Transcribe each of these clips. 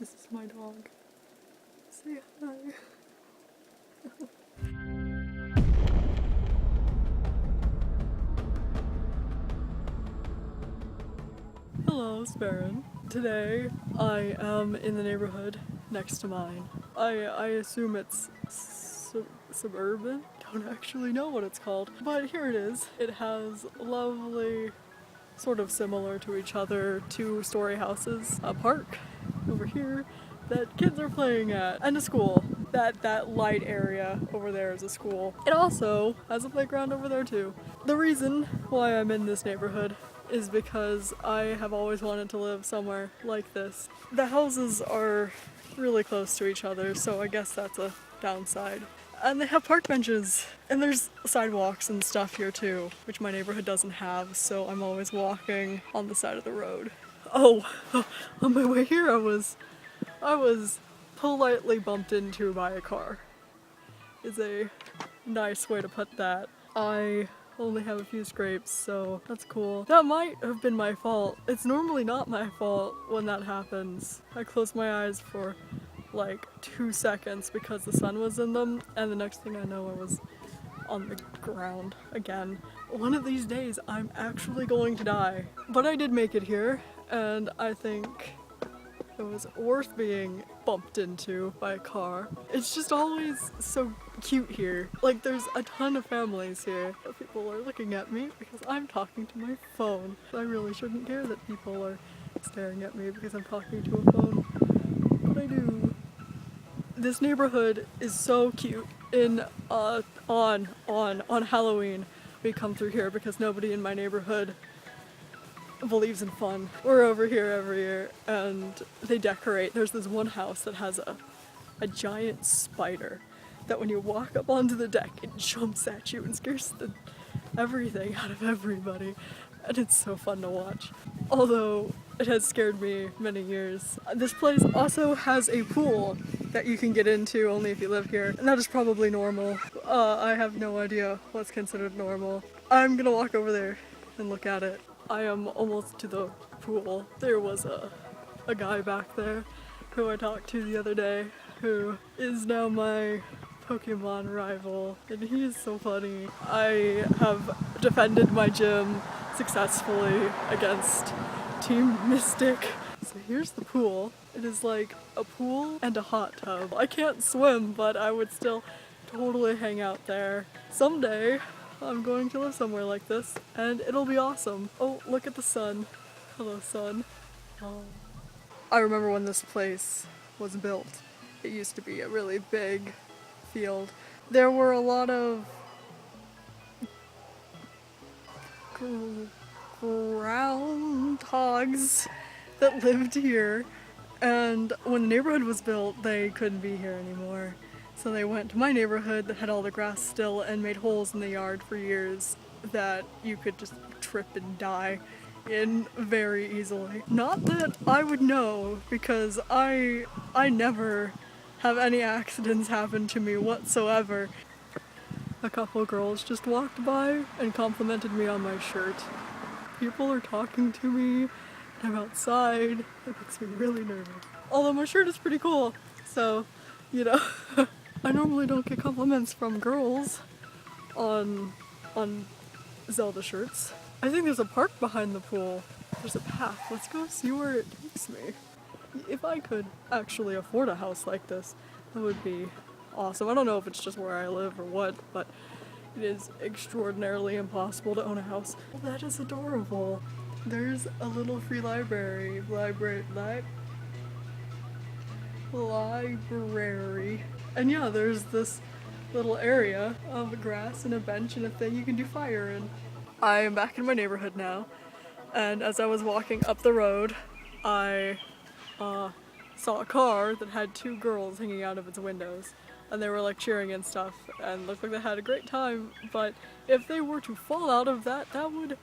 This is my dog. Say hi. Hello, Sparran. Today I am in the neighborhood next to mine. I assume it's suburban? Don't actually know what it's called, but here it is. It has lovely, sort of similar to each other, two-story houses, a park over here that kids are playing at, and a school. That light area over there is a school. It also has a playground over there too. The reason why I'm in this neighborhood is because I have always wanted to live somewhere like this. The houses are really close to each other, so I guess that's a downside. And they have park benches, and there's sidewalks and stuff here too, which my neighborhood doesn't have, so I'm always walking on the side of the road. Oh, on my way here I was politely bumped into by a car, is a nice way to put that. I only have a few scrapes, so that's cool. That might have been my fault. It's normally not my fault when that happens. I closed my eyes for like 2 seconds because the sun was in them, and the next thing I know I was on the ground again. One of these days I'm actually going to die. But I did make it here, and I think it was worth being bumped into by a car. It's just always so cute here. Like, there's a ton of families here. People are looking at me because I'm talking to my phone. I really shouldn't care that people are staring at me because I'm talking to a phone, but I do. This neighborhood is so cute. On Halloween, we come through here because nobody in my neighborhood believes in fun. We're over here every year and they decorate. There's this one house that has a giant spider that when you walk up onto the deck, it jumps at you and scares everything out of everybody. And it's so fun to watch. Although it has scared me many years. This place also has a pool that you can get into only if you live here, and that is probably normal. I have no idea what's considered normal. I'm gonna walk over there and look at it. I am almost to the pool. There was a guy back there who I talked to the other day who is now my Pokemon rival, and he is so funny. I have defended my gym successfully against Team Mystic. So here's the pool. It is like a pool and a hot tub. I can't swim, but I would still totally hang out there. Someday, I'm going to live somewhere like this, and it'll be awesome. Oh, look at the sun. Hello, sun. Oh. I remember when this place was built. It used to be a really big field. There were a lot of groundhogs that lived here, and when the neighborhood was built, they couldn't be here anymore. So they went to my neighborhood that had all the grass still and made holes in the yard for years that you could just trip and die in very easily. Not that I would know, because I never have any accidents happen to me whatsoever. A couple girls just walked by and complimented me on my shirt. People are talking to me. I'm outside. It makes me really nervous. Although my shirt is pretty cool, so, you know. I normally don't get compliments from girls on Zelda shirts. I think there's a park behind the pool. There's a path. Let's go see where it takes me. If I could actually afford a house like this, that would be awesome. I don't know if it's just where I live or what, but it is extraordinarily impossible to own a house. Well, that is adorable. There's a little free library. And yeah, there's this little area of grass and a bench and a thing you can do fire in. I am back in my neighborhood now, and as I was walking up the road, I saw a car that had 2 girls hanging out of its windows, and they were like cheering and stuff and looked like they had a great time, but if they were to fall out of that would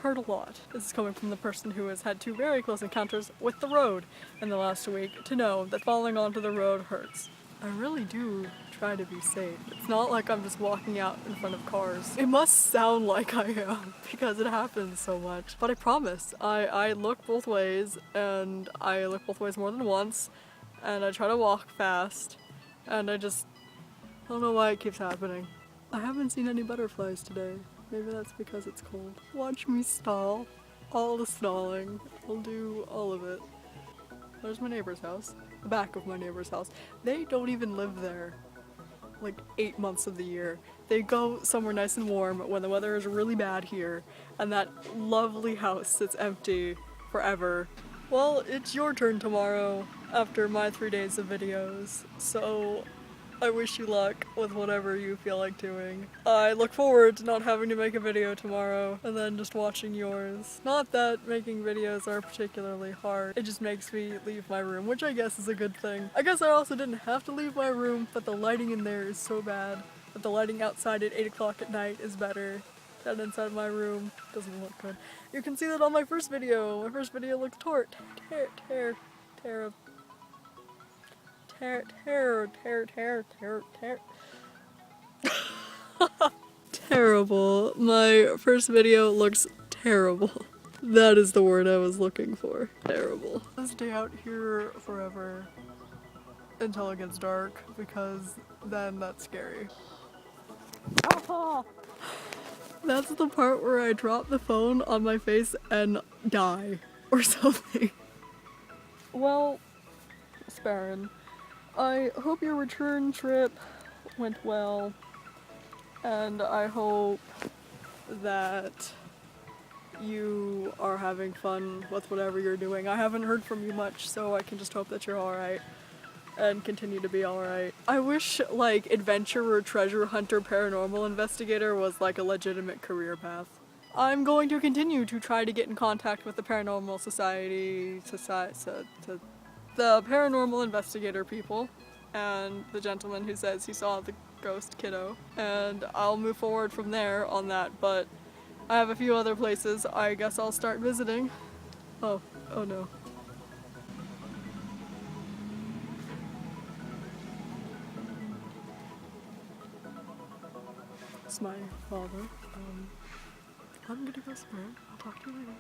hurt a lot. This is coming from the person who has had 2 very close encounters with the road in the last week to know that falling onto the road hurts. I really do try to be safe. It's not like I'm just walking out in front of cars. It must sound like I am because it happens so much. But I promise, I look both ways, and I look both ways more than once, and I try to walk fast, and I don't know why it keeps happening. I haven't seen any butterflies today. Maybe that's because it's cold. Watch me stall. All the stalling. I'll do all of it. There's my neighbor's house. The back of my neighbor's house. They don't even live there. Like 8 months of the year. They go somewhere nice and warm when the weather is really bad here, and that lovely house sits empty forever. Well, it's your turn tomorrow after my 3 days of videos, so I wish you luck with whatever you feel like doing. I look forward to not having to make a video tomorrow and then just watching yours. Not that making videos are particularly hard, it just makes me leave my room, which I guess is a good thing. I guess I also didn't have to leave my room, but the lighting in there is so bad. But the lighting outside at 8 o'clock at night is better than inside my room. Doesn't look good. You can see that on my first video. My first video looked terrible. My first video looks terrible. That is the word I was looking for. Terrible. I'll stay out here forever until it gets dark, because then that's scary. That's the part where I drop the phone on my face and die or something. Well, Sparren, I hope your return trip went well, and I hope that you are having fun with whatever you're doing. I haven't heard from you much, so I can just hope that you're alright and continue to be alright. I wish, like, adventurer, treasure hunter, paranormal investigator was like a legitimate career path. I'm going to continue to try to get in contact with the Paranormal Society, the paranormal investigator people, and the gentleman who says he saw the ghost kiddo, and I'll move forward from there on that, but I have a few other places I guess I'll start visiting. Oh no. It's my father. I'm gonna go somewhere. I'll talk to you later.